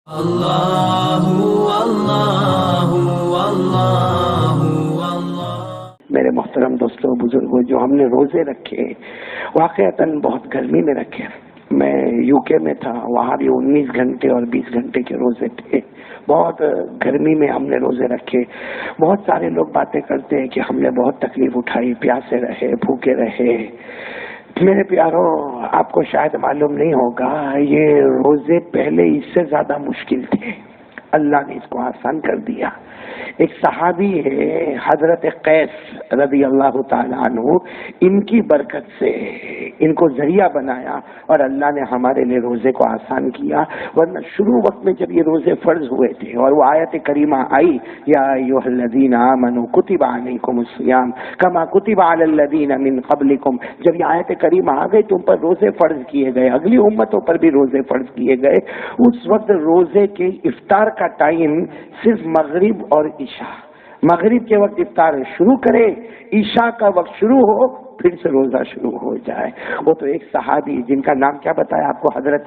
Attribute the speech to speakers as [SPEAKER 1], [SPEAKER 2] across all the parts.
[SPEAKER 1] اللہ اللہ اللہ اللہ۔
[SPEAKER 2] میرے محترم دوستوں بزرگوں، جو ہم نے روزے رکھے واقعتاً بہت گرمی میں رکھے۔ میں یو کے میں تھا، وہاں بھی 19 گھنٹے اور 20 گھنٹے کے روزے تھے۔ بہت گرمی میں ہم نے روزے رکھے۔ بہت سارے لوگ باتیں کرتے ہیں کہ ہم نے بہت تکلیف اٹھائی، پیاسے رہے، بھوکے رہے۔ میرے پیاروں، آپ کو شاید معلوم نہیں ہوگا، یہ روزے پہلے اس سے زیادہ مشکل تھے، اللہ نے اس کو آسان کر دیا۔ ایک صحابی ہے حضرت قیس رضی اللہ تعالیٰ عنہ، ان کی برکت سے ان کو ذریعہ بنایا اور اللہ نے ہمارے لیے روزے کو آسان کیا۔ ورنہ شروع وقت میں جب یہ روزے فرض ہوئے تھے اور وہ آیت کریمہ آئی، یا ایھا الذین آمنوا کتب علیکم الصیام کما کتب علی الذین من قبلکم، جب یہ آیت کریمہ آ گئی تم پر روزے فرض کیے گئے، اگلی امتوں پر بھی روزے فرض کیے گئے۔ اس وقت روزے کے افطار کا ٹائم صرف مغرب اور عشاء، مغرب کے وقت افطار شروع کرے، عشاء کا وقت شروع ہو، پھر سے روزہ شروع ہو جائے۔ وہ تو ایک صحابی جن کا نام کیا بتایا آپ کو، حضرت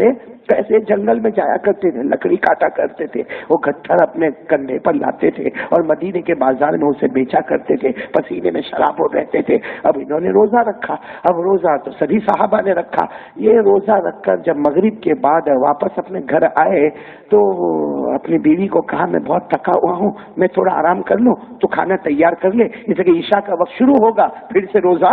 [SPEAKER 2] کیسے جنگل میں جایا کرتے تھے، لکڑی کاٹا کرتے تھے، وہ گٹھر اپنے کندھے پر لاتے تھے اور مدینے کے بازار میں اسے بیچا کرتے تھے، پسینے میں شراب ہو رہتے تھے۔ اب انہوں نے روزہ رکھا، اب روزہ تو سبھی صحابہ نے رکھا۔ یہ روزہ رکھ کر جب مغرب کے بعد واپس اپنے گھر آئے تو اپنی بیوی کو کہا میں بہت تھکا ہوا ہوں، میں تھوڑا آرام کر لوں، تو کھانا تیار کر لے، اس لیے عشاء کا وقت شروع ہوگا، پھر سے روزہ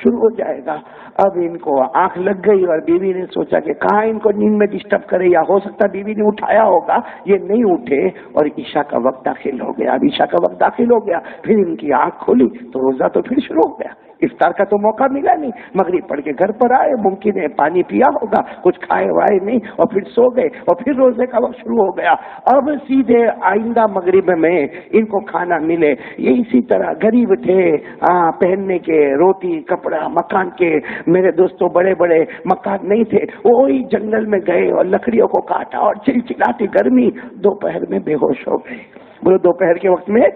[SPEAKER 2] شروع ہو جائے گا۔ اب ان کو آنکھ لگ گئی اور بیوی نے سوچا کہ کہاں ان کو نیند میں ڈسٹرب کرے، یا ہو سکتا بیوی نے اٹھایا ہوگا، یہ نہیں اٹھے اور عشاء کا وقت داخل ہو گیا۔ اب عشاء کا وقت داخل ہو گیا، پھر ان کی آنکھ کھولی تو روزہ تو پھر شروع ہو گیا۔ افطار کا تو موقع ملا نہیں، مغرب پڑھ کے گھر پر آئے، ممکن ہے پانی پیا ہوگا، کچھ کھائے وائے نہیں، اور پھر سو گئے، اور پھر روزے کا وقت شروع ہو گیا۔ اب سیدھے آئندہ مغرب میں ان کو کھانا ملے۔ یہ اسی طرح غریب تھے، پہننے کے روٹی کپڑا مکان کے، میرے دوستوں بڑے بڑے مکان نہیں تھے، وہی جنگل میں گئے اور لکڑیوں کو کاٹا اور چلچلاتی گرمی، دوپہر میں بے ہوش ہو گئے۔ بولو دوپہر کے وقت میں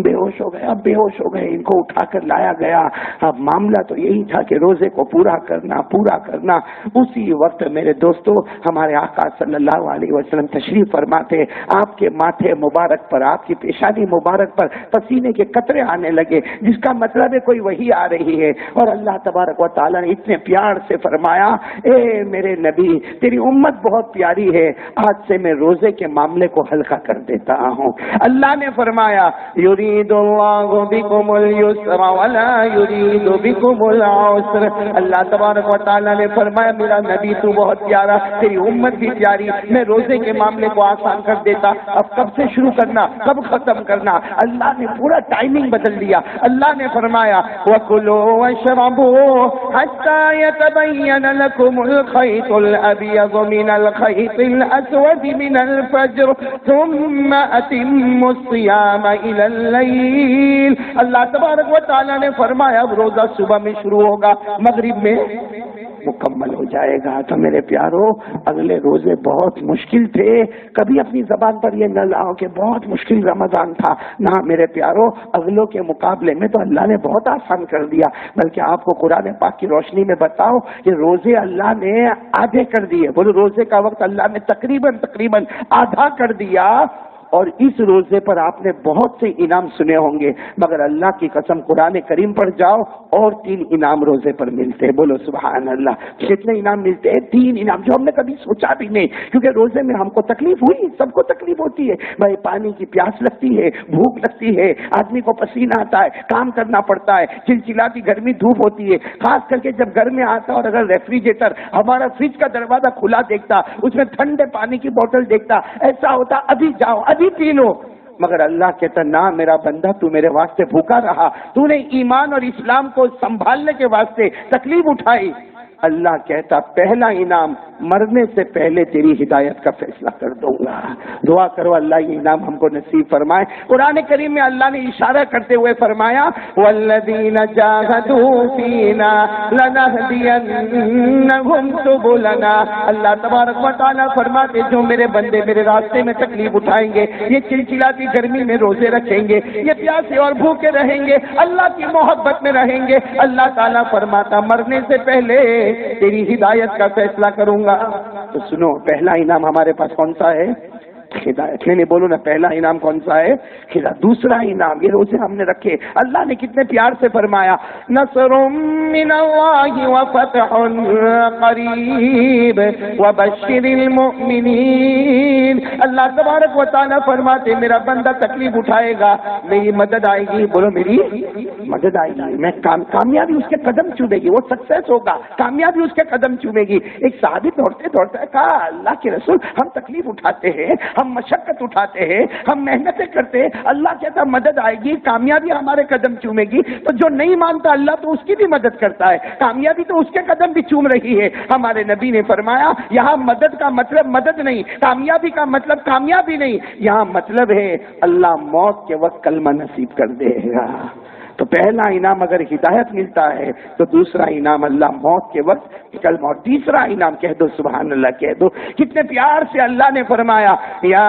[SPEAKER 2] بے ہوش ہو گئے۔ اب بے ہوش ہو گئے، ان کو اٹھا کر لایا گیا۔ اب معاملہ تو یہی تھا کہ روزے کو پورا کرنا۔ اسی وقت میرے دوستوں ہمارے آقا صلی اللہ علیہ وسلم تشریف فرماتے، آپ کے ماتھے مبارک پر، آپ کی پیشانی مبارک پر پسینے کے قطرے آنے لگے، جس کا مطلب ہے کوئی وحی آ رہی ہے۔ اور اللہ تبارک و تعالیٰ نے اتنے پیار سے فرمایا، اے میرے نبی تیری امت بہت پیاری ہے، آج سے میں روزے کے معاملے کو ہلکا کر دیتا ہوں۔ اللہ نے فرمایا، یرید اللہ بکم الیسر ولا یرید بکم العسر۔ اللہ تبارک و تعالیٰ نے فرمایا میرا نبی تو بہت پیارا، تیری امت بھی پیاری، میں روزے کے معاملے کو آسان کر دیتا۔ اب کب سے شروع کرنا، کب ختم کرنا، اللہ نے پورا ٹائمنگ بدل دیا۔ اللہ نے فرمایا وَكُلُوا وَاشْرَبُوا حَتَّى يَتَبَيَّنَ لَكُمُ الْخَيْطُ الْأَبْيَضُ مِنَ الْخَيْطِ الْأَسْوَدِ مِنَ الْفَجْرِ ثُمَّ أَتِمُّوا الصِّيَامَ إِلَى اللَّيْلِ۔ اللہ تبارک و تعالیٰ نے فرمایا اب روزہ صبح میں شروع ہوگا، مغرب میں مکمل ہو جائے گا۔ تو میرے پیاروں، اگلے روزے بہت مشکل تھے، کبھی اپنی زبان پر یہ نہ لاؤ کہ بہت مشکل رمضان تھا، نہ میرے پیاروں، اگلوں کے مقابلے میں تو اللہ نے بہت آسان کر دیا۔ بلکہ آپ کو قرآن پاک کی روشنی میں بتاؤ کہ روزے اللہ نے آدھے کر دیے۔ بولو روزے کا وقت اللہ نے تقریباً آدھا کر دیا۔ اور اس روزے پر آپ نے بہت سے انعام سنے ہوں گے، مگر اللہ کی قسم قرآن کریم پر جاؤ اور 3 انعام روزے پر ملتے ہیں۔ بولو سبحان اللہ، کتنے انعام ملتے ہیں؟ 3 انعام، جو ہم نے کبھی سوچا بھی نہیں، کیونکہ روزے میں ہم کو تکلیف ہوئی، سب کو تکلیف ہوتی ہے بھائی، پانی کی پیاس لگتی ہے، بھوک لگتی ہے، آدمی کو پسینہ آتا ہے، کام کرنا پڑتا ہے، چلچلاتی گرمی دھوپ ہوتی ہے، خاص کر کے جب گھر میں آتا اور اگر ریفریجریٹر ہمارا فریج کا دروازہ کھلا دیکھتا، اس میں ٹھنڈے پانی کی بوتل دیکھتا، ایسا ہوتا ابھی جاؤ ابھی پی لو۔ مگر اللہ کہتا نہ میرا بندہ، تو میرے واسطے بھوکا رہا، تو نے ایمان اور اسلام کو سنبھالنے کے واسطے تکلیف اٹھائی۔ اللہ کہتا پہلا انعام، مرنے سے پہلے تیری ہدایت کا فیصلہ کر دوں گا۔ دعا کرو اللہ یہ انعام ہم کو نصیب فرمائے۔ قرآن کریم میں اللہ نے اشارہ کرتے ہوئے فرمایا والذین جاہدوا فینا لنہدینہم سبلنا۔ اللہ تبارک و تعالیٰ فرماتے جو میرے بندے میرے راستے میں تکلیف اٹھائیں گے، یہ چلچلاتی گرمی میں روزے رکھیں گے، یہ پیاسے اور بھوکے رہیں گے، اللہ کی محبت میں رہیں گے، اللہ تعالیٰ فرماتا مرنے سے پہلے تیری ہدایت کا فیصلہ کروں گا۔ تو سنو، پہلا انعام ہمارے پاس کون سا ہے؟ ہدایت نہیں بولو نا، پہلا انعام کون سا ہے؟ ہدایت۔ دوسرا انعام یہ روزے ہم نے رکھے، اللہ نے کتنے پیار سے فرمایا نصر من اللہ وفتح قریب وبشر المؤمنین۔ اللہ تبارک و تعالیٰ فرماتے میرا بندہ تکلیف اٹھائے گا، میری مدد آئے گی، بولو میری مدد آئے گی، میں کامیابی اس کے قدم چومے گی، وہ سکسیس ہوگا، کامیابی اس کے قدم چومے گی۔ ایک صحابی دوڑتے دوڑتے کہا اللہ کے رسول ہم تکلیف اٹھاتے ہیں، ہم مشقت اٹھاتے ہیں، ہم محنتیں کرتے ہیں، اللہ کہتا مدد آئے گی، کامیابی ہمارے قدم چومے گی۔ تو جو نہیں مانتا اللہ تو اس کی بھی مدد کرتا ہے، کامیابی تو اس کے قدم بھی چوم رہی ہے۔ ہمارے نبی نے فرمایا یہاں مدد کا مطلب مدد نہیں، کامیابی کا مطلب کامیابی نہیں، یہاں مطلب ہے اللہ موت کے وقت کلمہ نصیب کر دے گا۔ تو پہلا انعام اگر ہدایت ملتا ہے تو دوسرا انعام اللہ موت کے وقت کلمہ، اور تیسرا انعام کہہ دو سبحان اللہ کہہ دو۔ کتنے پیار سے اللہ نے فرمایا یا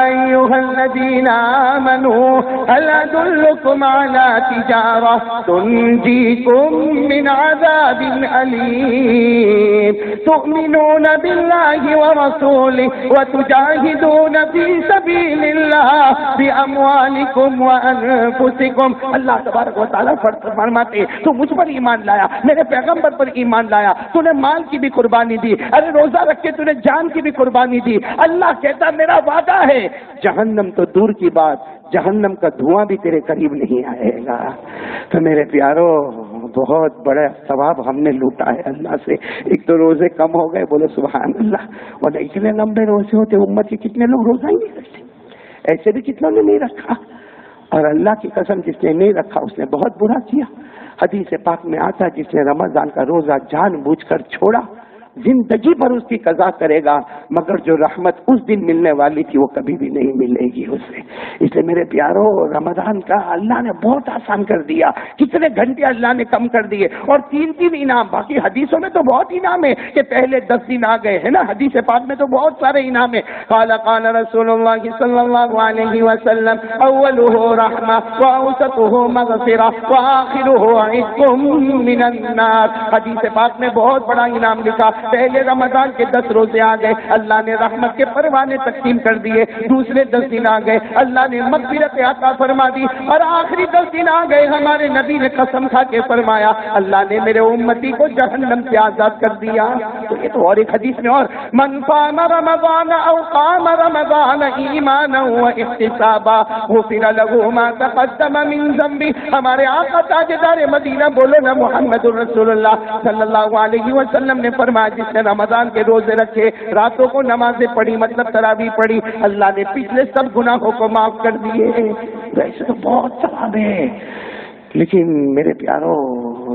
[SPEAKER 2] ایھا الذین آمنوا هل ادلکم علی تجارہ تنجیکم من عذاب علیم تؤمنون باللہ ورسولہ وتجاہدون فی سبیل اللہ باموالکم وانفسکم۔ اللہ تبارک و تعالیٰ فرماتے تو مجھ پر ایمان لایا، میرے پیغمبر پر ایمان لایا، تو نے مال کی بھی قربانی دی، ارے روزہ رکھ کے تو نے جان کی بھی قربانی دی۔ اللہ کہتا میرا وعدہ ہے جہنم تو دور کی بات، جہنم کا دھواں بھی تیرے قریب نہیں آئے گا۔ تو میرے پیارو بہت بڑا ثواب ہم نے لوٹا ہے اللہ سے۔ ایک تو روزے کم ہو گئے، بولو سبحان اللہ، اور اتنے لمبے روزے ہوتے امت کے کتنے لوگ روزہ ہی نہیں رکھتے، ایسے بھی کتنوں نے نہیں رکھا، اور اللہ کی قسم جس نے نہیں رکھا اس نے بہت برا کیا۔ حدیث پاک میں آتا ہے جس نے رمضان کا روزہ جان بوجھ کر چھوڑا زندگی بھر اس کی قضا کرے گا، مگر جو رحمت اس دن ملنے والی تھی وہ کبھی بھی نہیں ملے گی اسے۔ اس لیے میرے پیارو رمضان کا اللہ نے بہت آسان کر دیا، کتنے گھنٹے اللہ نے کم کر دیے، اور تین تین انعام۔ باقی حدیثوں میں تو بہت انعام ہے کہ پہلے 10 دن آ گئے ہیں نا، حدیث پاک میں تو بہت سارے انعام ہیں۔ قال قال رسول اللہ صلی اللہ علیہ وسلم اولہ رحمہ واوسطہ مغفرہ وآخرہ عتق من النار۔ حدیث پاک میں بہت بڑا انعام لکھا، پہلے رمضان کے 10 روزے آ گئے، اللہ نے رحمت کے پروانے تقسیم کر دیے، دوسرے 10 دن آ گئے، اللہ نے مغفرت عطا فرما دی، اور آخری 10 دن آ گئے، ہمارے نبی نے قسم کھا کے فرمایا اللہ نے میرے امتی کو جہنم سے آزاد کر دیا۔ تو یہ تو اور ایک حدیث میں اور من صام رمضان او قام رمضان ایمانا واحتسابا غفر له ما تقدم من ذنبه۔ ہمارے آقا تاجدار مدینہ بولو نا محمد رسول اللہ صلی اللہ علیہ وسلم نے فرمایا جس نے رمضان کے روزے رکھے، راتوں کو نمازیں پڑھی، مطلب تراویح پڑھی، اللہ نے پچھلے سب گناہوں کو معاف کر دیے۔ ویسے تو بہت ثواب ہے، لیکن میرے پیارو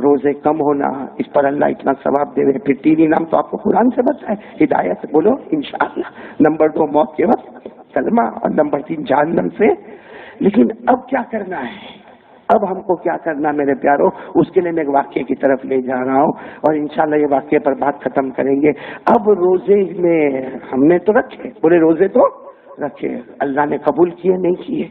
[SPEAKER 2] روزے کم ہونا اس پر اللہ اتنا ثواب دے رہے۔ پھر 3 انعام تو آپ کو قرآن سے بتائے، ہدایت بولو انشاءاللہ، نمبر 2 موت کے وقت کلمہ، اور نمبر 3 جہنم سے۔ لیکن اب کیا کرنا ہے، اب ہم کو کیا کرنا میرے پیارو، اس کے لیے میں ایک واقعے کی طرف لے جا رہا ہوں، اور انشاءاللہ یہ واقعے پر بات ختم کریں گے۔ اب روزے میں ہم نے تو رکھے، پورے روزے تو رکھے، اللہ نے قبول کیے نہیں کیے،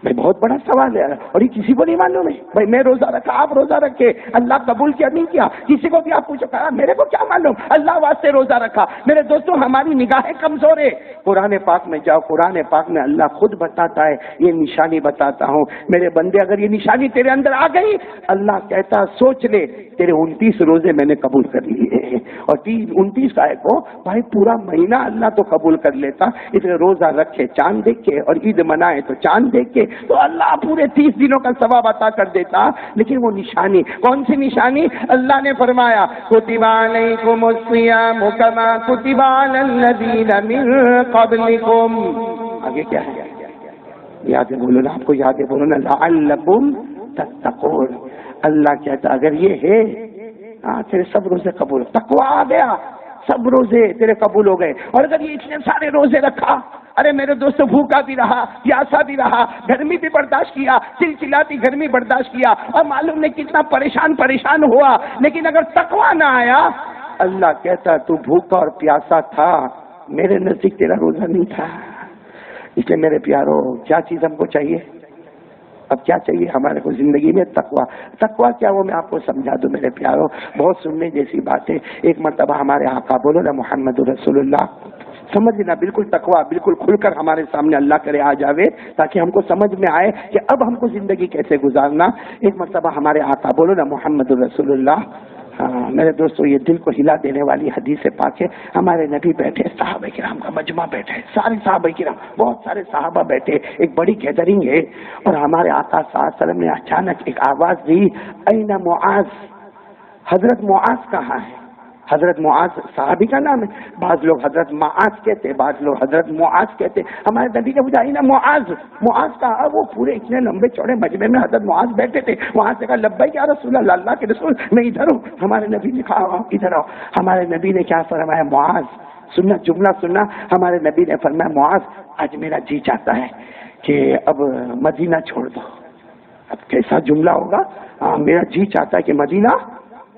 [SPEAKER 2] بھائی بہت بڑا سوال ہے، اور یہ کسی کو نہیں معلوم ہے بھائی میں روزہ رکھا، آپ روزہ رکھے، اللہ قبول کیا نہیں کیا، کسی کو بھی آپ پوچھو کہا میرے کو کیا معلوم، اللہ واسطے روزہ رکھا۔ میرے دوستوں ہماری نگاہیں کمزور ہے، قرآن پاک میں جاؤ، قرآن پاک میں اللہ خود بتاتا ہے، یہ نشانی بتاتا ہوں میرے بندے، اگر یہ نشانی تیرے اندر آ گئی، اللہ کہتا سوچ لے تیرے 29 روزے میں نے قبول کر لیے ہیں، اور 29 آئے کو بھائی پورا مہینہ اللہ تو قبول کر لیتا، اس لیے روزہ رکھے چاند دیکھ کے، اور عید منائے تو چاند دیکھ کے، تو اللہ پورے 30 دنوں کا ثواب عطا کر دیتا۔ لیکن وہ نشانی کون سی نشانی؟ اللہ نے فرمایا کتب علیکم الصیام کما کتب علی الذین من قبلکم۔ آگے کیا ہے؟ یاد ہے بولو نا، آپ کو یاد ہے بولو نا، لعلکم تتقون۔ اللہ کہتا اگر یہ ہے تیرے سب روزے قبول، تقویٰ آ گیا، سب روزے تیرے قبول ہو گئے۔ اور اگر یہ اتنے سارے روزے رکھا، ارے میرے دوست بھوکا بھی رہا، پیاسا بھی رہا، گرمی بھی برداشت کیا، چلچلاتی گرمی برداشت کیا، اور معلوم نہیں کتنا پریشان ہوا، لیکن اگر تقویٰ نہ آیا، اللہ کہتا تو بھوکا اور پیاسا تھا، میرے نزدیک تیرا روزہ نہیں تھا۔ اس لیے میرے پیارو کیا چیز ہم کو چاہیے؟ اب کیا چاہیے ہمارے کو زندگی میں؟ تقویٰ۔ تقویٰ کیا وہ میں آپ کو سمجھا دوں میرے پیارو، بہت سننے جیسی بات ہے۔ ایک مرتبہ ہمارے آقا بولو نا محمد رسول اللہ سمجھنا بالکل تقویٰ بالکل کھل کر ہمارے سامنے اللہ کرے آ جاوے تاکہ ہم کو سمجھ میں آئے کہ اب ہم کو زندگی کیسے گزارنا. ایک مرتبہ ہمارے آقا بولو نا محمد الرسول اللہ. میرے دوستو یہ دل کو ہلا دینے والی حدیث پاک ہے. ہمارے نبی بیٹھے, صحابہ کرام کا مجمع بیٹھے, سارے صحابہ کرام, بہت سارے صحابہ بیٹھے, ایک بڑی گیدرنگ ہے. اور ہمارے آقا صلی اللہ علیہ وسلم نے اچانک ایک آواز دی, این معاذ, حضرت معاذ کہاں ہے؟ حضرت معاذ صحابی کا نام ہے. بعض لوگ حضرت معاذ کہتے, بعض لوگ حضرت معاذ کہتے. ہمارے نبی نے پوچھا نا معاذ, معاذ کہا. وہ پورے اتنے لمبے چوڑے مجمع میں حضرت معاذ بیٹھے تھے. وہاں سے کہا لبیک یا رسول اللہ, اللہ کے رسول میں ادھر ہوں. ہمارے نبی نے کہا ادھر آؤ. ہمارے نبی نے کیا فرمایا, معاذ سننا, جملہ سننا. ہمارے نبی نے فرمایا معاذ آج میرا جی چاہتا ہے کہ اب مدینہ چھوڑ دو. اب کیسا جملہ ہوگا, میرا جی چاہتا ہے کہ مدینہ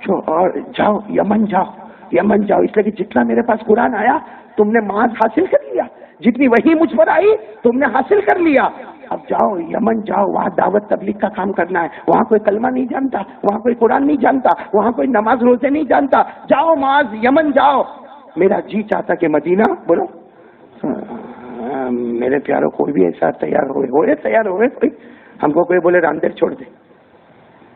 [SPEAKER 2] اور جاؤ, یمن جاؤ, یمن جاؤ. اس لیے کہ جتنا میرے پاس قرآن آیا تم نے معاذ حاصل کر لیا, جتنی وحی مجھ پر آئی تم نے حاصل کر لیا. اب جاؤ یمن جاؤ, وہاں دعوت تبلیغ کا کام کرنا ہے. وہاں کوئی کلمہ نہیں جانتا, وہاں کوئی قرآن نہیں جانتا, وہاں کوئی نماز روزے نہیں جانتا. جاؤ معاذ یمن جاؤ. میرا جی چاہتا کہ مدینہ, بولو میرے پیاروں, کوئی بھی ایسا تیار ہوئے تیار ہوئے کوئی, ہم کو کوئی بولے راندیر چھوڑ دے.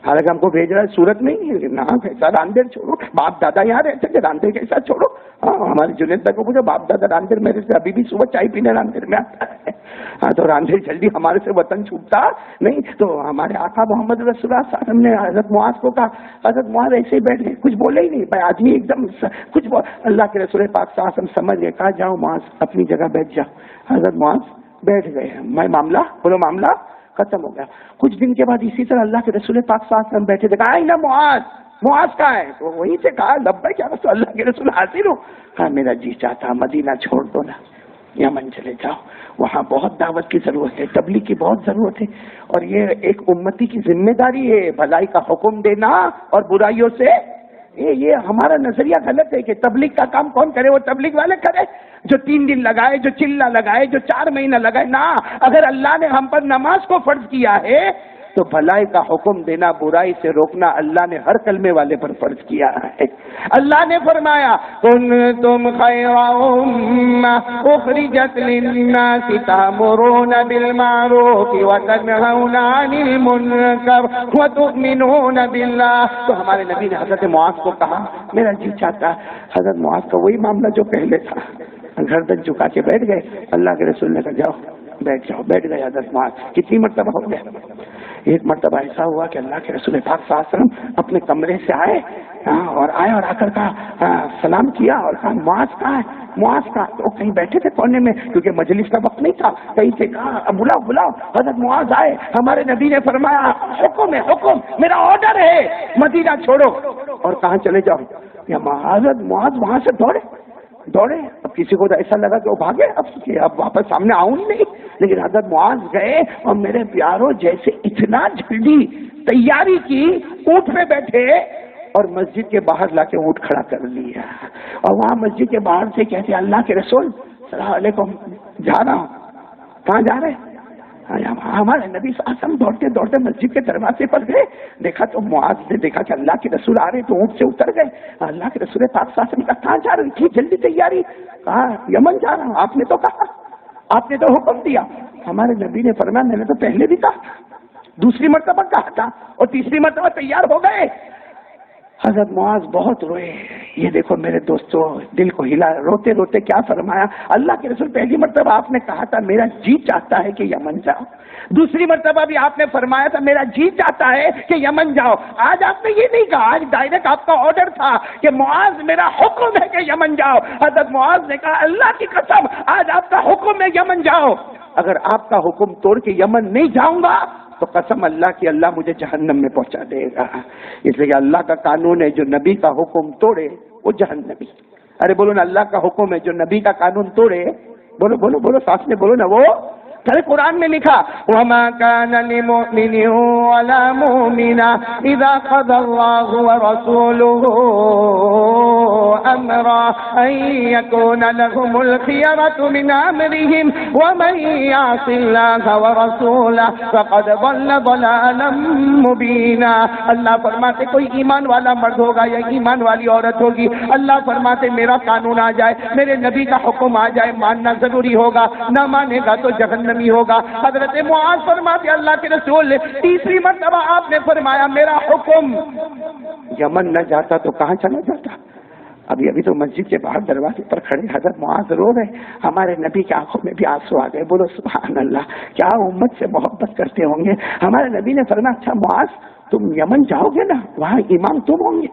[SPEAKER 2] حالانکہ ہم کو بھیج رہا ہے سورت نہیں, نہ کیسا راندیر چھوڑو, باپ دادا یہاں رہتے تھے, راندیر کیسا چھوڑو. ہمارے جنید تک کو پوچھو, باپ دادا راندیر میرے سے ابھی بھی صبح چائے پینے راندیر میں آتا ہے. تو راندیر جلدی ہمارے سے وطن چھوٹتا نہیں. تو ہمارے آقا محمد رسول اللہ صلی اللہ علیہ وسلم نے حضرت معاذ کو کہا, حضرت معاذ ایسے ہی بیٹھ گئے, کچھ بولے ہی نہیں. بھائی آدمی ایک دم کچھ اللہ کے رسول پاک صلی اللہ علیہ وسلم سمجھ گئے, کہا جاؤ معاذ اپنی جگہ بیٹھ جاؤ. حضرت معاذ بیٹھ گئے. میں معاملہ بولو, معاملہ ختم ہو گیا. کچھ دن کے بعد اسی طرح اللہ کے رسول پاک صلی اللہ علیہ وسلم بیٹھے تھے, کہا نا معاذ, معاذ کہاں ہے؟ تو وہیں سے کہا لبیک یا رسول اللہ کے رسول حاضر ہوں. کہا میرا جی چاہتا مدینہ چھوڑ دو نا, یمن چلے جاؤ. وہاں بہت دعوت کی ضرورت ہے, تبلیغ کی بہت ضرورت ہے. اور یہ ایک امتی کی ذمہ داری ہے, بھلائی کا حکم دینا اور برائیوں سے. یہ ہمارا نظریہ غلط ہے کہ تبلیغ کا کام کون کرے, وہ تبلیغ والے کرے جو 3 دن لگائے, جو چلہ لگائے, جو 4 مہینہ لگائے. نہ, اگر اللہ نے ہم پر نماز کو فرض کیا ہے تو بھلائی کا حکم دینا, برائی سے روکنا اللہ نے ہر کلمے والے پر فرض کیا ہے. اللہ نے فرمایا کنتم خیر امہ اخرجت للناس تأمرون بالمعروف وتنہون عن المنکر وتؤمنون باللہ. تو ہمارے نبی نے حضرت معاذ کو کہا میرا جی چاہتا. حضرت معاذ کا وہی معاملہ جو پہلے تھا, گردن جھکا کے بیٹھ گئے. اللہ کے رسول نے کہا جاؤ بیٹھ جاؤ. بیٹھ گئے حضرت معاذ. کتنی مرتبہ ہو گیا؟ ایک مرتبہ ایسا ہوا کہ اللہ کے رسول پاک صلی اللہ علیہ وسلم اپنے کمرے سے آئے اور آ کر کہا, سلام کیا اور کہا معاذ کہاں ہے, معاذ کا. تو کہیں بیٹھے تھے کونے میں کیونکہ مجلس کا وقت نہیں تھا, کہیں سے کہا بلاؤ. حضرت معاذ آئے. ہمارے نبی نے فرمایا حکم ہے, حکم, میرا آرڈر ہے, مدینہ چھوڑو. اور کہاں چلے جاؤ؟ یا حضرت معاذ وہاں سے دوڑے. اب کسی کو تو ایسا لگا کہ وہ بھاگے, اب واپس سامنے آؤں ہی نہیں. لیکن حضرت معاذ گئے اور میرے پیاروں جیسے اتنا جلدی تیاری کی, اونٹ پہ بیٹھے اور مسجد کے باہر لا کے اونٹ کھڑا کر لیا. اور وہاں مسجد کے باہر سے کہتے اللہ کے رسول السلام علیکم, جا رہا ہوں. کہاں جا رہے؟ ہمارے نبی صلی اللہ علیہ وسلم دوڑتے دوڑتے مسجد کے دروازے پر گئے. دیکھا تو معاذ نے دیکھا کہ اللہ کے رسول آ رہے, تو اونٹ سے اتر گئے. اللہ کے رسول پاک صلی اللہ علیہ وسلم کہا کہاں جا رہے, اتنی جلدی تیاری؟ کہا یمن جا رہا ہوں. آپ نے تو کہا, آپ نے تو حکم دیا. ہمارے نبی نے فرمایا میں نے تو پہلے بھی کہا, دوسری مرتبہ کہا تھا, اور تیسری مرتبہ تیار ہو گئے. حضرت معاذ بہت روئے. یہ دیکھو میرے دوستو, دل کو ہلا. روتے روتے کیا فرمایا اللہ کے رسول, پہلی مرتبہ آپ نے کہا تھا میرا جی چاہتا ہے کہ یمن جاؤ. دوسری مرتبہ بھی آپ نے فرمایا تھا میرا جی چاہتا ہے کہ یمن جاؤ. آج آپ نے یہ نہیں کہا, آج ڈائریکٹ آپ کا آرڈر تھا کہ معاذ میرا حکم ہے کہ یمن جاؤ. حضرت معاذ نے کہا اللہ کی قسم آج آپ کا حکم ہے یمن جاؤ. اگر آپ کا حکم توڑ کے یمن نہیں جاؤں گا تو قسم اللہ کی اللہ مجھے جہنم میں پہنچا دے گا. اس لیے کہ اللہ کا قانون ہے جو نبی کا حکم توڑے وہ جہنمی. ارے بولو نا, اللہ کا حکم ہے جو نبی کا قانون توڑے, بولو ساتھ میں بولو نا, وہ پھر قرآن میں لکھا وَمَا كَانَ لِمُؤْمِنٍ وَلَا مُؤْمِنَةٍ إِذَا قَضَى اللَّهُ وَرَسُولُهُ أَمْرًا أَن يَكُونَ لَهُمُ الْخِيَرَةُ مِنْ أَمْرِهِمْ وَمَن يَعْصِ اللَّهَ وَرَسُولَهُ فَقَدْ ضَلَّ ضَلَالًا مُبِينًا۔ اللہ فرماتے کوئی ایمان والا مرد ہوگا یا ایمان والی عورت ہوگی، اللہ فرماتے میرا قانون آ جائے، میرے نبی کا حکم آ جائے، ماننا ضروری ہوگا، نہ مانے گا تو جہنمی ہوگا۔ حضرت معاذ فرماتے اللہ کے رسول تیسری مرتبہ آپ نے فرمایا میرا حکم، یمن نہ جاتا تو کہاں چلا جاتا؟ ابھی تو مسجد کے باہر دروازے پر کھڑے حضرت معاذ رو رہے، ہمارے نبی کی آنکھوں میں بھی آنسو آ گئے۔ بولو سبحان اللہ، کیا امت سے محبت کرتے ہوں گے۔ ہمارے نبی نے فرمایا اچھا معاذ تم یمن جاؤ گے نا، وہاں امام تم ہوں گے،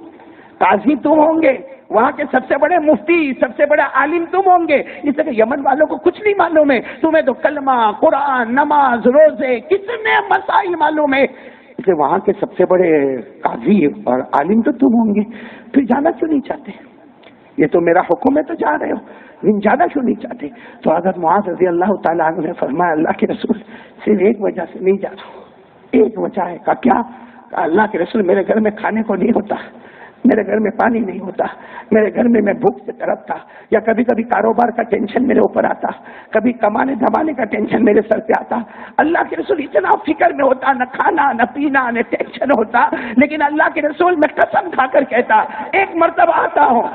[SPEAKER 2] قاضی تم ہوں گے، وہاں کے سب سے بڑے مفتی، سب سے بڑے عالم تم ہوں گے، اس لیے یمن والوں کو کچھ نہیں معلوم ہے، تمہیں تو کلمہ، قرآن، نماز، روزے، کتنے مسائل معلوم ہے، اس لیے وہاں کے سب سے بڑے قاضی اور عالم تو تم ہوں گے، پھر جانا کیوں نہیں چاہتے؟ یہ تو میرا حکم ہے تو جا رہے ہو، لیکن جانا کیوں نہیں چاہتے؟ تو حضرت معاذ رضی اللہ تعالیٰ عنہ نے فرمایا اللہ کے رسول صرف ایک وجہ سے نہیں جا رہا ہوں، ایک وجہ ہے۔ کہا کیا؟ اللہ کے رسول میرے گھر میں کھانے کو نہیں ہوتا، میرے گھر میں پانی نہیں ہوتا، میرے گھر میں میں بھوک سے تڑپتا، یا کبھی کبھی کاروبار کا ٹینشن میرے اوپر آتا، کبھی کمانے دھمانے کا ٹینشن میرے سر پہ آتا۔ اللہ کے رسول اتنا فکر میں ہوتا، نہ کھانا نہ پینا نہ ٹینشن ہوتا، لیکن اللہ کے رسول میں قسم کھا کر کہتا ایک مرتبہ آتا ہوں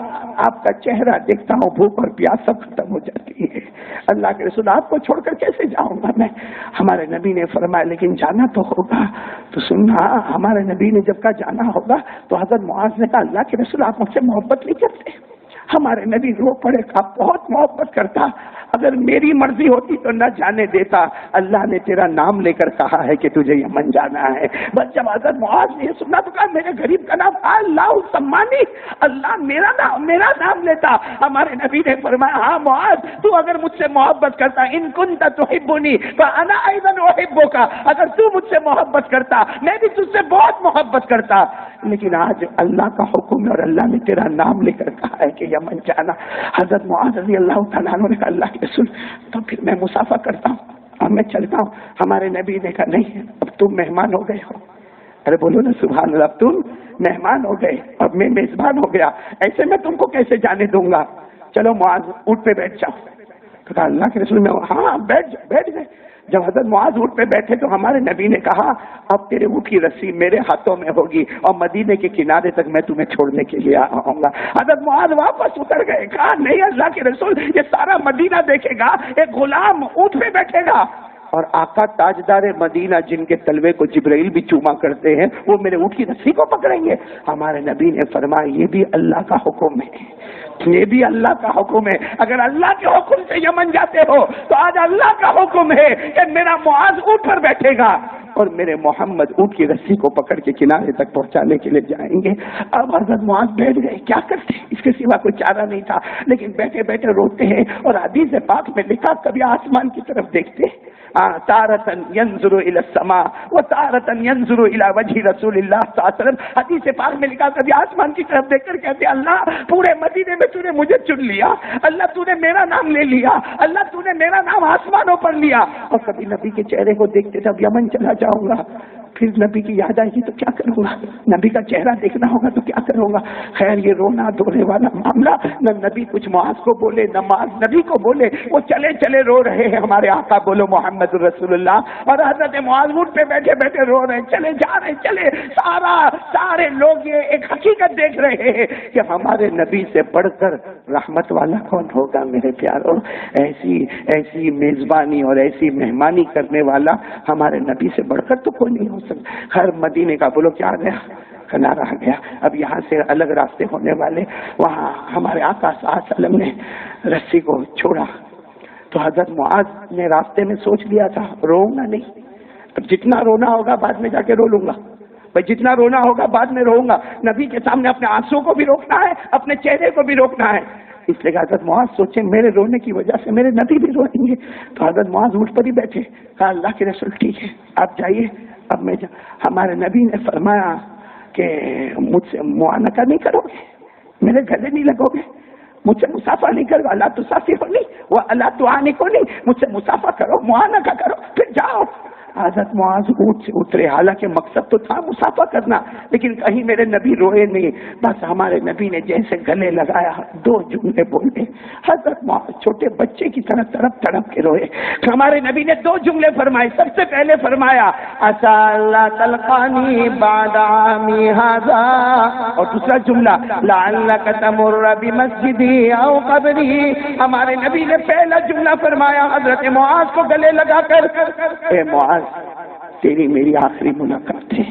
[SPEAKER 2] آپ کا چہرہ دیکھتا ہوں بھوک اور پیاس سب ختم ہو جاتی ہے۔ اللہ کے رسول آپ کو چھوڑ کر کیسے جاؤں گا میں؟ ہمارے نبی نے فرمایا لیکن جانا تو ہوگا۔ تو سننا ہمارے نبی نے جب کہا جانا ہوگا تو حضرت معاذ نے کہا اللہ کے رسول آپ مجھ سے محبت نہیں کرتے؟ ہمارے نبی رو پڑے، آپ بہت محبت کرتا، اگر میری مرضی ہوتی تو نہ جانے دیتا، اللہ نے تیرا نام لے کر کہا ہے کہ تجھے یمن جانا ہے۔ بس جب حضرت معاذ نے سنا تو کہا میرے غریب کا نام اللہ سمانی، اللہ میرا نام لیتا۔ ہمارے نبی نے فرمایا ہاں معاذ تو اگر مجھ سے محبت کرتا، ان کنت تحبنی فانا ایضا احبک، اگر تو مجھ سے محبت کرتا میں بھی تجھ سے بہت محبت کرتا، لیکن آج اللہ کا حکم ہے اور اللہ نے تیرا نام لے کر کہا ہے کہ یمن جانا۔ حضرت معاذ رضی اللہ تعالیٰ عنہ نے کہا اللہ کے رسول تو پھر میں مسافہ کرتا ہوں اور میں چلتا ہوں۔ ہمارے نبی نے کہا نہیں اب تم مہمان ہو گئے ہو، ارے بولو نا سبحان اللہ، اب تم مہمان ہو گئے اور میں میزبان ہو گیا، ایسے میں تم کو کیسے جانے دوں گا، چلو معاذ اونٹ پہ بیٹھ جاؤ۔ تو کہا اللہ کے رسول میں ہاں بیٹھ گئے۔ جب حضرت معاذ اونٹ پہ بیٹھے تو ہمارے نبی نے کہا اب تیرے اونٹ کی رسی میرے ہاتھوں میں ہوگی اور مدینے کے کنارے تک میں تمہیں چھوڑنے کے لیے آؤں گا۔ حضرت معاذ واپس اتر گئے، کہا نہیں اللہ کے رسول یہ سارا مدینہ دیکھے گا، ایک غلام اونٹ پہ بیٹھے گا اور آقا تاجدار مدینہ جن کے تلوے کو جبرائیل بھی چوما کرتے ہیں وہ میرے اونٹ کی رسی کو پکڑیں گے؟ ہمارے نبی نے فرمایا یہ بھی اللہ کا حکم ہے، یہ بھی اللہ کا حکم ہے۔ اگر اللہ کے حکم سے یمن جاتے ہو تو آج اللہ کا حکم ہے کہ میرا معاذ اونٹ پر بیٹھے گا اور میرے محمد اونٹ کی رسی کو پکڑ کے کنارے تک پہنچانے کے لیے جائیں گے۔ اب حضرت معاذ بیٹھ گئے، کیا کرتے اس کے سوا کوئی چارہ نہیں تھا، لیکن بیٹھے بیٹھے روتے ہیں اور حدیث پاک میں لکھا کبھی آسمان کی طرف دیکھتے تارتن ينظر الى السماء وتارتن ينظر الى وجه رسول اللہ صلی اللہ علیہ وسلم۔ حدیث پاک میں لکھا کبھی آسمان کی طرف دیکھ کر کہتے اللہ پورے مدینے میں تو نے مجھے چن لیا، اللہ تو نے میرا نام لے لیا، اللہ تو نے میرا نام آسمانوں پر لیا۔ اور کبھی نبی کے چہرے کو دیکھتے تھے اب یمن چلا جاؤں گا، پھر نبی کی یاد آئے گی تو کیا کروں گا، نبی کا چہرہ دیکھنا ہوگا تو کیا کروں گا۔ خیر یہ رونا دھونے والا معاملہ، نہ نبی کچھ معاذ کو بولے نہ معاذ نبی کو بولے، وہ چلے چلے رو رہے ہیں ہمارے آقا بولو محمد رسول اللہ، اور حضرت معاذ اونٹ پہ بیٹھے بیٹھے رو رہے ہیں، چلے جا رہے ہیں، چلے سارے لوگ یہ ایک حقیقت دیکھ رہے ہیں کہ ہمارے نبی سے بڑھ کر رحمت والا کون ہوگا میرے پیاروں۔ ایسی میزبانی اور ایسی مہمانی کرنے والا ہمارے نبی سے بڑھ کر تو کوئی نہیں ہو سکتا۔ ہر مدینے کا بولو کیا آ گیا، کنارہ آ گیا۔ اب یہاں سے الگ راستے ہونے والے، وہاں ہمارے آقا صلی اللہ علیہ وسلم نے رسی کو چھوڑا تو حضرت معاذ نے راستے میں سوچ لیا تھا روؤں گا نہیں، اب جتنا رونا ہوگا بعد میں جا کے رو لوں گا، بھائی جتنا رونا ہوگا بعد میں روؤں گا، نبی کے سامنے اپنے آنسو کو بھی روکنا ہے، اپنے چہرے کو بھی روکنا ہے۔ اس لیے کہ حضرت معاذ سوچے میرے رونے کی وجہ سے میرے نبی بھی روئیں گے، تو حضرت معاذ اونٹ پر ہی بیٹھے، کہا اللہ کے رسول ٹھیک ہے آپ جائیے اب میں ہمارے نبی نے فرمایا کہ مجھ سے معانقہ نہیں کرو گے، میرے گلے نہیں لگو گے، مجھ سے مسافہ نہیں کرو، اللہ تو صافی ہونی وہ اللہ تو آنے کو نہیں، مجھ سے مسافہ کرو، معانہ کا کرو، پھر جاؤ۔ حضرت معاذ اونٹ سے اترے، حالانکہ مقصد تو تھا مسافہ کرنا، لیکن کہیں میرے نبی روئے نہیں، بس ہمارے نبی نے جیسے گلے لگایا 2 جملے بولے، حضرت معاذ چھوٹے بچے کی طرح تڑپ تڑپ کے روئے۔ ہمارے نبی نے 2 جملے فرمائے، سب سے پہلے فرمایا عسى اللہ تلقانی بعد عامی ھذا، اور دوسرا جملہ لعلک تمر بمسجدی او قبری۔ ہمارے نبی نے پہلا جملہ فرمایا حضرت معاذ کو گلے لگا کر، اے معاذ تیری میری آخری ملاقات ہے،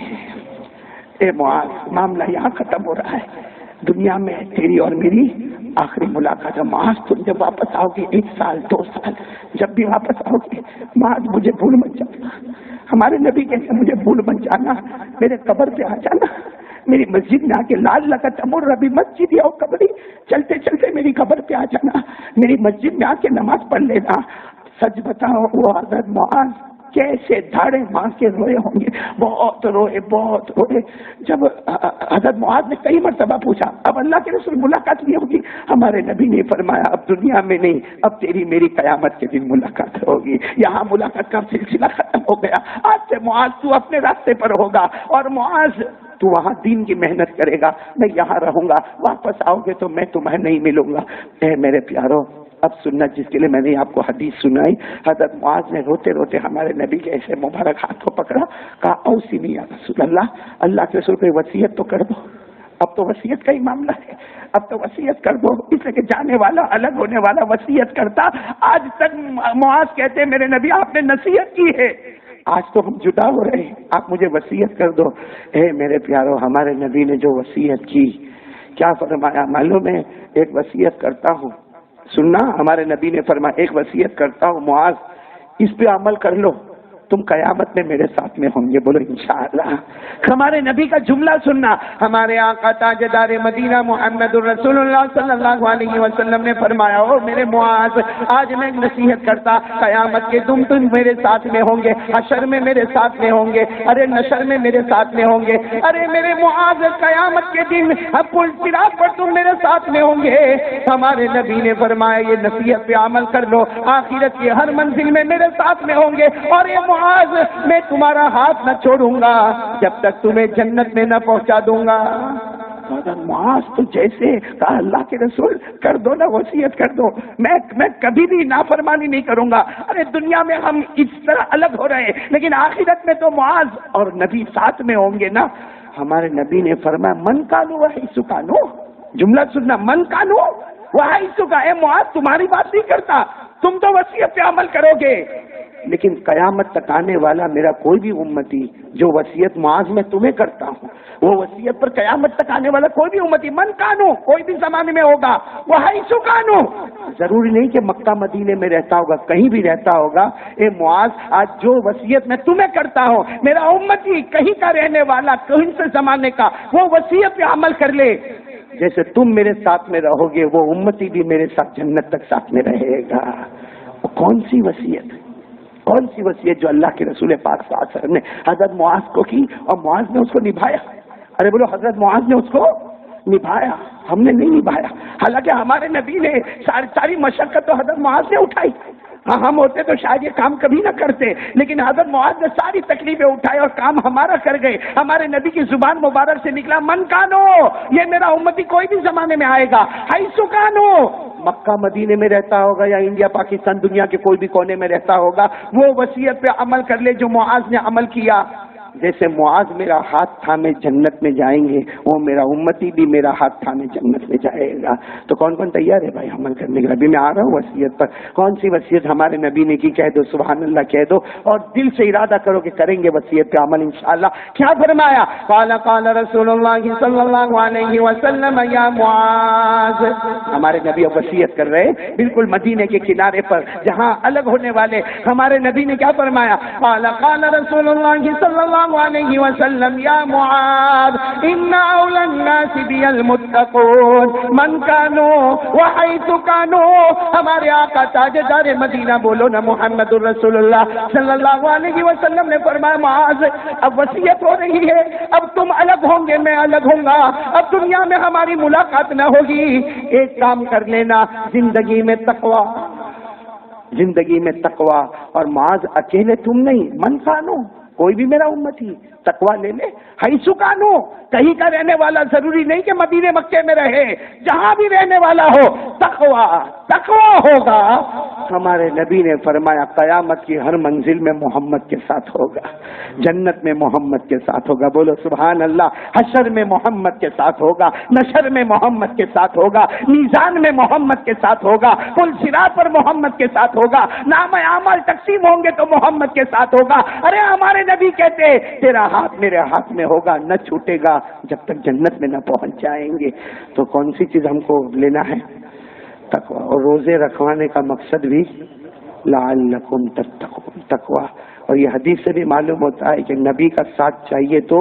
[SPEAKER 2] اے معاذ معاملہ یہاں ختم ہو رہا ہے، دنیا میں تیری اور میری آخری ملاقات ہے۔ معاذ تم جب واپس آؤ گے 1 سال 2 سال جب بھی واپس آؤ گے، معاذ مجھے بھول مت جانا۔ ہمارے نبی کہتے ہیں مجھے بھول مت جانا، میرے قبر پہ آ جانا، میری مسجد میں آ کے لال لگا تمر ربی مسجد یا قبری، چلتے چلتے میری قبر پہ آ جانا، میری مسجد میں آ کے نماز پڑھ لینا۔ سچ بتاؤ وہ حضرت معاذ کیسے دھاڑے مار کے روئے ہوں گے، بہت روئے بہت روئے۔ جب حضرت معاذ نے کئی مرتبہ پوچھا اب اللہ کے رسول ملاقات نہیں ہوگی، ہمارے نبی نے فرمایا اب دنیا میں نہیں، اب تیری میری قیامت کے دن ملاقات ہوگی۔ یہاں ملاقات کا سلسلہ ختم ہو گیا، آج سے معاذ تو اپنے راستے پر ہوگا، اور معاذ تو وہاں دین کی محنت کرے گا، میں یہاں رہوں گا، واپس آؤ گے تو میں تمہیں نہیں ملوں گا۔ اے میرے پیارو، اب سننا جس کے لیے میں نے آپ کو حدیث سنائی، حضرت معاذ نے روتے روتے ہمارے نبی کے ایسے مبارک ہاتھوں پکڑا، کہا اوصنی یا رسول اللہ، اللہ کے رسول کوئی وصیت تو کر دو، اب تو وصیت کا ہی معاملہ ہے، اب تو وصیت کر دو۔ اس لیے کہ جانے والا الگ ہونے والا وصیت کرتا، آج تک معاذ کہتے ہیں میرے نبی آپ نے نصیحت کی ہے، آج تو ہم جدا ہو رہے ہیں، آپ مجھے وصیت کر دو۔ اے میرے پیارو، ہمارے نبی نے جو وصیت کی کیا فرمایا معلوم ہے؟ ایک وصیت کرتا ہوں، سننا، ہمارے نبی نے فرمایا ایک وصیت کرتا ہوں معاذ، اس پہ عمل کر لو، تم قیامت میں میرے ساتھ میں ہوں گے، بولو انشاءاللہ۔ ہمارے نبی کا جملہ سننا، ہمارے آقا تاجدار مدینہ محمد الرسول اللہ صلی اللہ علیہ وسلم نے فرمایا او میرے معاذ، آج میں نصیحت کرتا، قیامت کے تم میرے ساتھ میں ہوں گے، حشر میں میرے ساتھ میں ہوں گے، ارے نشر میں میرے ساتھ میں ہوں گے، ارے میرے معاذ قیامت کے دن پل صراط پر تم میرے ساتھ میں ہوں گے۔ ہمارے نبی نے فرمایا یہ نصیحت پہ عمل کر لو، آخرت کی ہر منزل میں میرے ساتھ میں ہوں گے، اور یہ معاذ میں تمہارا ہاتھ نہ چھوڑوں گا جب تک تمہیں جنت میں نہ پہنچا دوں گا۔ معاذ تو جیسے کہا اللہ کے رسول کر دو نا، وصیت کر دو، میں کبھی بھی نافرمانی نہیں کروں گا۔ ارے دنیا میں ہم اس طرح الگ ہو رہے ہیں، لیکن آخرت میں تو معاذ اور نبی ساتھ میں ہوں گے نا۔ ہمارے نبی نے فرمایا من کانو وہی سکانو، جملہ سننا، من کانو وہی سکا، اے معاذ تمہاری بات نہیں کرتا، تم تو وصیت پہ عمل کرو گے، لیکن قیامت تک آنے والا میرا کوئی بھی امتی جو وصیت معاذ میں تمہیں کرتا ہوں، وہ وصیت پر قیامت تک آنے والا کوئی بھی امتی من کانو کوئی بھی زمانے میں ہوگا، وہ حیث کانو، ضروری نہیں کہ مکہ مدینے میں رہتا ہوگا، کہیں بھی رہتا ہوگا، اے معاذ آج جو وصیت میں تمہیں کرتا ہوں، میرا امتی کہیں کا رہنے والا، کہیں سے زمانے کا، وہ وصیت پہ عمل کر لے، جیسے تم میرے ساتھ میں رہو گے وہ امتی بھی میرے ساتھ جنت تک ساتھ میں رہے گا۔ وہ کون سی وصیت، کون سی وصیت جو اللہ کے رسول پاک صلی اللہ علیہ وسلم نے حضرت معاذ کو کی اور معاذ نے اس کو نبھایا؟ ارے بولو حضرت معاذ نے اس کو نبھایا، ہم نے نہیں نبھایا، حالانکہ ہمارے نبی نے ساری مشقت تو حضرت معاذ نے اٹھائی، ہاں ہم ہوتے تو شاید یہ کام کبھی نہ کرتے، لیکن حضرت معاذ نے ساری تکلیفیں اٹھائے اور کام ہمارا کر گئے۔ ہمارے نبی کی زبان مبارک سے نکلا من کانو، یہ میرا امتی کوئی بھی زمانے میں آئے گا، حیث کانو، مکہ مدینے میں رہتا ہوگا یا انڈیا پاکستان دنیا کے کوئی بھی کونے میں رہتا ہوگا، وہ وصیت پہ عمل کر لے جو معاذ نے عمل کیا۔ جیسے معاذ میرا ہاتھ تھامے جنت میں جائیں گے، وہ میرا امتی بھی میرا ہاتھ تھامے جنت میں جائے گا۔ تو کون کون تیار ہے بھائی عمل کرنے کے لیے؟ ابھی میں آ رہا ہوں وصیت پر، کون سی وصیت ہمارے نبی نے کی کہہ دو، سبحان اللہ کہہ دو، اور دل سے ارادہ کرو کہ کریں گے وصیت پہ عمل انشاءاللہ۔ کیا فرمایا؟ قال قال رسول اللہ صلی اللہ علیہ وسلم یا معاذ، ہمارے نبی اب وصیت کر رہے بالکل مدینے کے کنارے پر جہاں الگ ہونے والے، ہمارے نبی نے کیا فرمایا؟ قال قال رسول اللہ صلی اللہ اللہ علیہ وسلم یا معاذ ان اولى الناس بی المتقون من کانوا وحیث کانوا. ہمارے آقا تاجدار مدینہ بولو نا محمد الرسول اللہ صلی اللہ علیہ وسلم نے فرمایا معاذ اب وصیت ہو رہی ہے، اب تم الگ ہوں گے، میں الگ ہوں گا، اب دنیا میں ہماری ملاقات نہ ہوگی. ایک کام کر لینا، زندگی میں تقوی، زندگی میں تقوی. اور معاذ اکیلے تم نہیں، من کانو کوئی بھی میرا امتی تقوی لے لے. حیث کانو کہیں کا رہنے والا ضروری نہیں کہ مدینے مکے میں رہے، جہاں بھی رہنے والا ہو تقوی تقوی ہوگا. ہمارے نبی نے فرمایا قیامت کی ہر منزل میں محمد کے ساتھ ہوگا، جنت میں محمد کے ساتھ ہوگا. بولو سبحان اللہ. حشر میں محمد کے ساتھ ہوگا، نشر میں محمد کے ساتھ ہوگا، میزان میں محمد کے ساتھ ہوگا، پل صراط پر محمد کے ساتھ ہوگا، نام اعمال تقسیم ہوں گے تو محمد کے ساتھ ہوگا. ارے ہمارے نبی کہتے تیرا ہاتھ میرے ہاتھ میں ہوگا، نہ چھوٹے گا جب تک جنت میں نہ پہنچ جائیں گے. تو کون سی چیز ہم کو لینا ہے؟ تقوی. اور روزے رکھوانے کا مقصد بھی لعلکم تتقون، تقوی. اور یہ حدیث سے بھی معلوم ہوتا ہے کہ نبی کا ساتھ چاہیے تو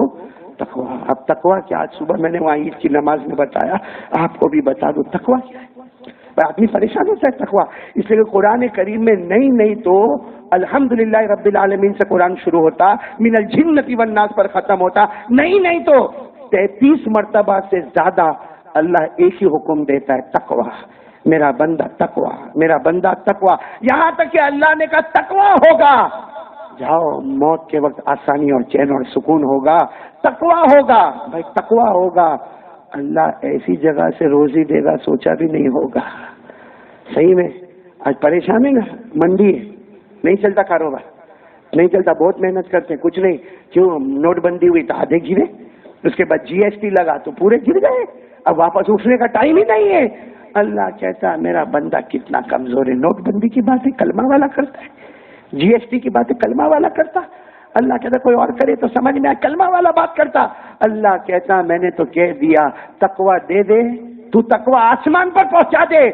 [SPEAKER 2] تقوی. اب تقوی کیا؟ آج صبح میں نے وہاں عید کی نماز میں بتایا، آپ کو بھی بتا دو تقوی کیا ہے. آدمی پریشان ہوتا ہے تقوی اس لیے کہ قرآن کریم میں نہیں تو الحمدللہ رب العالمین سے قرآن شروع ہوتا، من الجنۃ والناس پر ختم ہوتا. نہیں تو 33 مرتبہ سے زیادہ اللہ ایک ہی حکم دیتا ہے تقوی. میرا بندہ تقوی، میرا بندہ تقوی. یہاں تک کہ اللہ نے کہا تقوی ہوگا، جاؤ موت کے وقت آسانی اور چین اور سکون ہوگا. تقوی ہوگا بھائی، تقوی ہوگا. اللہ ایسی جگہ سے روزی دے گا سوچا بھی نہیں ہوگا. صحیح میں آج پریشان ہے نا، منڈی ہے، نہیں چلتا کاروبار، نہیں چلتا، بہت محنت کرتے ہیں، کچھ نہیں. کیوں؟ نوٹ بندی ہوئی تو آدھے گرے، اس کے بعد GST لگا تو پورے گر گئے، اب واپس اٹھنے کا ٹائم ہی نہیں ہے. اللہ کہتا ہے میرا بندہ کتنا کمزور ہے. نوٹ بندی کی باتیں کلمہ والا کرتا ہے، GST کی باتیں کلمہ والا کرتا. اللہ کہتا کوئی اور کرے تو سمجھ میں آئے، کلمہ والا بات کرتا. اللہ کہتا میں نے تو کہہ دیا تقوی دے دے، تو تقوی آسمان پر پہنچا دے،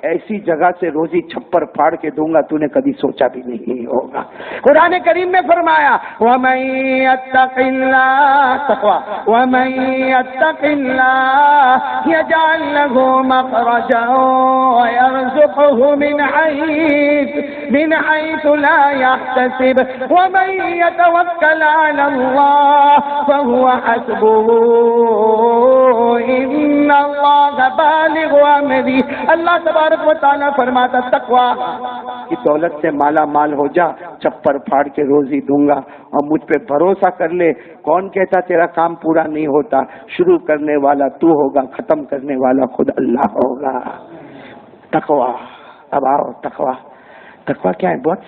[SPEAKER 2] ایسی جگہ سے روزی چھپر پھاڑ کے دوں گا تو نے کبھی سوچا بھی نہیں ہوگا. قرآن کریم میں فرمایا وَمَن يَتَّقِ اللَّهَ تقوی وَمَن يَتَّقِ اللَّهَ يَجْعَل لَّهُ مَخْرَجًا وَيَرْزُقْهُ مِنْ حَيْثُ لَا يَحْتَسِبُ وَمَن يَتَوَكَّلْ عَلَى اللَّهِ فَهُوَ حَسْبُهُ إِنَّ اللَّهَ بَالِغُ أَمْرِهِ. اللہ تبارک و تعالیٰ فرماتا تقوی کی دولت سے مالا مال ہو جا، چھپر پھاڑ کے روزی دوں گا. اور مجھ پہ بھروسہ کر لے. کون کہتا تیرا کام پورا نہیں ہوتا؟ شروع کرنے والا تو ہوگا، ختم کرنے والا خود اللہ ہوگا. تقوی. اب آؤ تقوی. تقوی کیا ہے؟ بہت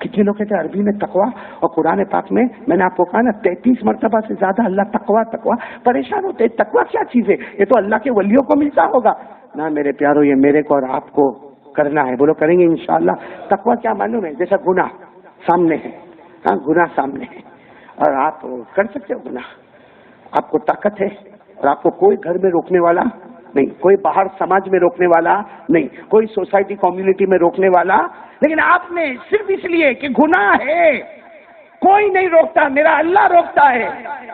[SPEAKER 2] کتنے لوگ کہتے ہیں عربی میں تقوی، اور قرآن پاک میں نے آپ کو کہا نا 33 مرتبہ سے زیادہ اللہ تقوی تقوی. پریشان ہوتے تقوی کیا چیز ہے؟ یہ تو اللہ کے ولیوں کو ملتا ہوگا. نہ میرے پیارو، یہ میرے کو اور آپ کو کرنا ہے. بولو کریں گے انشاءاللہ. تقوی کیا معلوم ہے؟ جیسا گناہ سامنے ہے، ہاں گناہ سامنے ہے اور آپ کر سکتے ہو گناہ، آپ کو طاقت ہے اور آپ کو کوئی گھر میں روکنے والا نہیں، کوئی باہر سماج میں روکنے والا نہیں، کوئی سوسائٹی کمیونٹی میں روکنے والا. لیکن آپ نے صرف اس لیے کہ گناہ ہے کوئی نہیں روکتا، میرا اللہ روکتا ہے.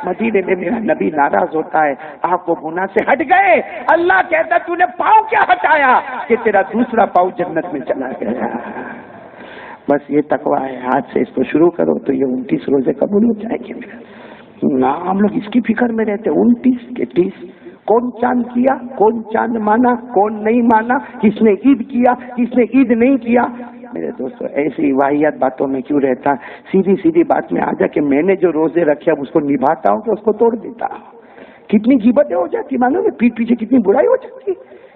[SPEAKER 2] مدینے میں میرا نبی ناراض ہوتا ہے، آپ وہ گناہ سے ہٹ گئے. اللہ کہتا تو نے پاؤں کیا ہٹایا کہ تیرا دوسرا پاؤں جنت میں چلا گیا. بس یہ تقوی ہے. آج سے اس کو شروع کرو تو یہ 29 روزے قبول ہو جائیں گے. ہم لوگ اس کی فکر میں رہتے 29 کے 30 کون چاند کیا، کون چاند مانا، کون نہیں مانا، کس نے عید کیا، کس نے عید نہیں کیا. میرے دوستو ایسی واحد باتوں میں کیوں رہتا؟ سیدھی بات میں آ جا کہ میں نے جو روزے رکھے اب اس کو نبھاتا ہوں کہ اس کو توڑ دیتا ہوں. کتنی غیبتیں ہو جاتی معلوم ہے، پیٹ پیچھے کتنی برائی ہو جاتی.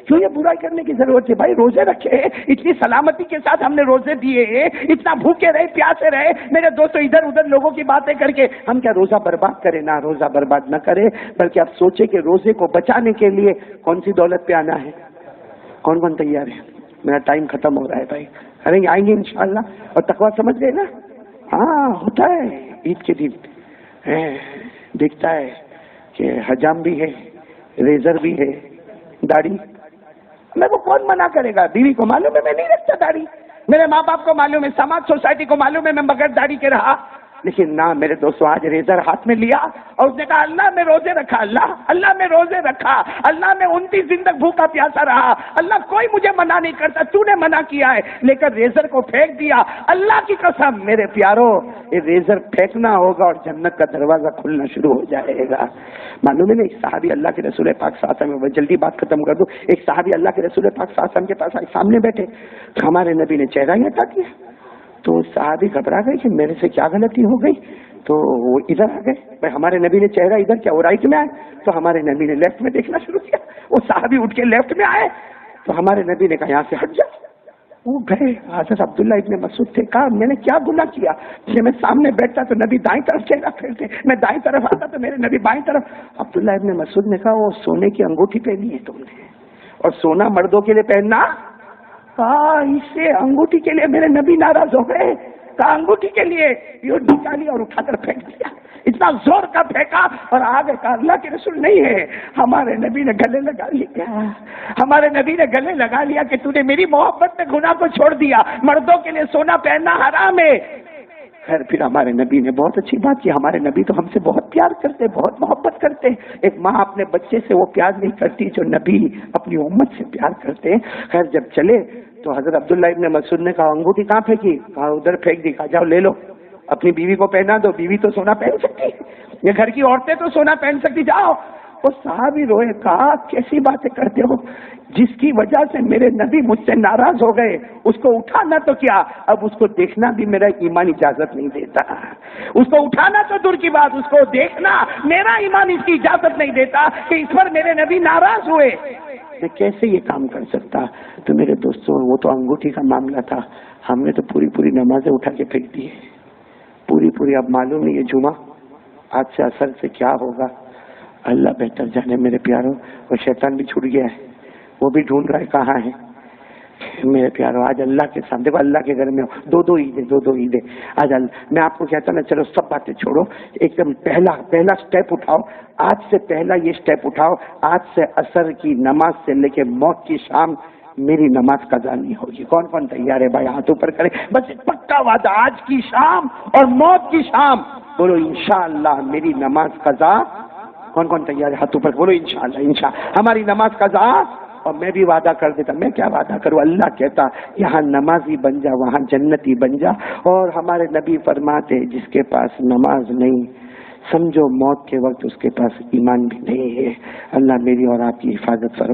[SPEAKER 2] کیوں یہ برائی کرنے کی ضرورت ہے؟ بھائی روزے رکھے، اتنی سلامتی کے ساتھ ہم نے روزے دیے، اتنا بھوکے رہے، پیاسے رہے. میرے دوستو ادھر ادھر لوگوں کی باتیں کر کے ہم کیا روزہ برباد کریں؟ نہ، روزہ برباد نہ کرے، بلکہ آپ سوچے کہ روزے کو بچانے کے لیے کون سی دولت پہ آنا ہے. کون تیار ہے؟ میرا ٹائم ختم ہو رہا ہے بھائی. ارے آئیں گے انشاءاللہ. اور تقویٰ سمجھ گئے نا؟ ہاں ہوتا ہے عید کے دن دیکھتا ہے کہ حجام بھی ہے، ریزر بھی ہے، داڑھی. میں وہ کون منع کرے گا؟ بیوی کو معلوم ہے میں نہیں رکھتا داڑھی، میرے ماں باپ کو معلوم ہے، سماج سوسائٹی کو معلوم ہے میں بغیر داڑھی کے رہا. لیکن نہ میرے دوستوں، آج ریزر ہاتھ میں لیا اور اس نے کہا اللہ میں روزے رکھا، اللہ میں روزے رکھا، اللہ میں 29 دن تک بھوکا پیاسا رہا، اللہ کوئی مجھے منع نہیں کرتا، تو نے منع کیا ہے، لے کر ریزر کو پھینک دیا۔ اللہ کی قسم میرے پیارو، یہ ریزر پھینکنا ہوگا اور جنت کا دروازہ کھلنا شروع ہو جائے گا۔ معلوم ہے نا، ایک صحابی اللہ کے رسول پاک صلی اللہ علیہ وسلم، جلدی بات ختم کر دوں، ایک صحابی اللہ کے رسول پاک صلی اللہ علیہ وسلم کے پاس سامنے بیٹھے، ہمارے نبی نے چہرہ ہی ہٹا دیا، تو صحابی گھبرا گئے کہ میرے سے کیا غلطی ہو گئی، تو وہ ادھر آ گئے، بھائی ہمارے نبی نے چہرہ ادھر کیا، وہ رائٹ میں آئے، تو ہمارے نبی نے لیفٹ میں دیکھنا شروع کیا، وہ صحابی اٹھ کے لیفٹ میں آئے، تو ہمارے نبی نے کہا یہاں سے ہٹ جا۔ وہ گئے، حضرت عبداللہ ابن مسعود تھے، کہا میں نے کیا گناہ کیا، میں سامنے بیٹھتا تو نبی دائیں طرف چہرہ پھیرتے، میں دائیں طرف آتا تو میرے نبی بائیں طرف۔ عبداللہ ابن مسعود نے کہا وہ سونے کی انگوٹھی پہنی ہے تم نے، اور سونا مردوں کے لیے پہننا، کہا اس سے انگوٹھی کے لیے میرے نبی ناراض ہو گئے، کہا انگوٹھی کے لیے، یہ نکالی اور اٹھا کر پھینک دیا، اتنا زور کا پھینکا اور آگے کہا اللہ کے رسول نہیں ہے، ہمارے نبی نے گلے لگا لیا، ہمارے نبی نے گلے لگا لیا کہ تو نے میری محبت میں گناہ کو چھوڑ دیا، مردوں کے لیے سونا پہننا حرام ہے۔ خیر پھر ہمارے نبی نے بہت اچھی بات کی، ہمارے نبی تو ہم سے بہت پیار کرتے، بہت محبت کرتے، ایک ماں اپنے بچے سے وہ پیار نہیں کرتی جو نبی اپنی امت سے پیار کرتے۔ خیر جب چلے تو حضرت عبداللہ ابن مسعود نے کہا انگوٹھی کہاں پھینکی، کہا ادھر پھینک دی، کہا جاؤ لے لو، اپنی بیوی کو پہنا دو، بیوی تو سونا پہن سکتی، یہ گھر کی عورتیں تو سونا پہن سکتی، جاؤ۔ وہ صحابی روئے، کہا کیسی باتیں کرتے ہو، جس کی وجہ سے میرے نبی مجھ سے ناراض ہو گئے، اس کو اٹھانا تو کیا، اب اس کو دیکھنا بھی میرا ایمان اجازت نہیں دیتا، اس کو اٹھانا تو دور کی بات، اس کو دیکھنا میرا ایمان اس کی اجازت نہیں دیتا کہ اس پر میرے نبی ناراض ہوئے، میں کیسے یہ کام کر سکتا۔ تو میرے دوستوں وہ تو انگوٹھی کا معاملہ تھا، ہم نے تو پوری نمازیں اٹھا کے پھینک دی پوری۔ اب معلوم نہیں یہ جمعہ آج سے اثر سے کیا ہوگا، اللہ بہتر جانے میرے پیاروں، اور شیطان بھی چھوٹ گیا ہے، وہ بھی ڈھونڈ رہا ہے کہاں ہے میرے پیاروں۔ آج اللہ کے سامنے، دیکھو اللہ کے گھر میں دو عیدیں آج میں آپ کو کہتا نا، چلو سب باتیں چھوڑو، ایک دم پہلا سٹیپ اٹھاؤ، آج سے پہلا یہ سٹیپ اٹھاؤ، آج سے عصر کی نماز سے لے کے موت کی شام میری نماز قضا نہیں ہوگی۔ کون کون تیار ہے بھائی، ہاتھ اوپر کرے، بس پکا وعدہ، آج کی شام اور موت کی شام بولو انشاءاللہ میری نماز قضا۔ کون کون تیار ہے، ہاتھ اوپر بولو انشاءاللہ ہماری نماز قضا۔ اور میں بھی وعدہ کر دیتا، میں کیا وعدہ کروں، اللہ کہتا یہاں نمازی بن جا، وہاں جنتی بن جا، اور ہمارے نبی فرماتے جس کے پاس نماز نہیں سمجھو موت کے وقت اس کے پاس ایمان بھی نہیں ہے۔ اللہ میری اور آپ کی حفاظت فرمائے۔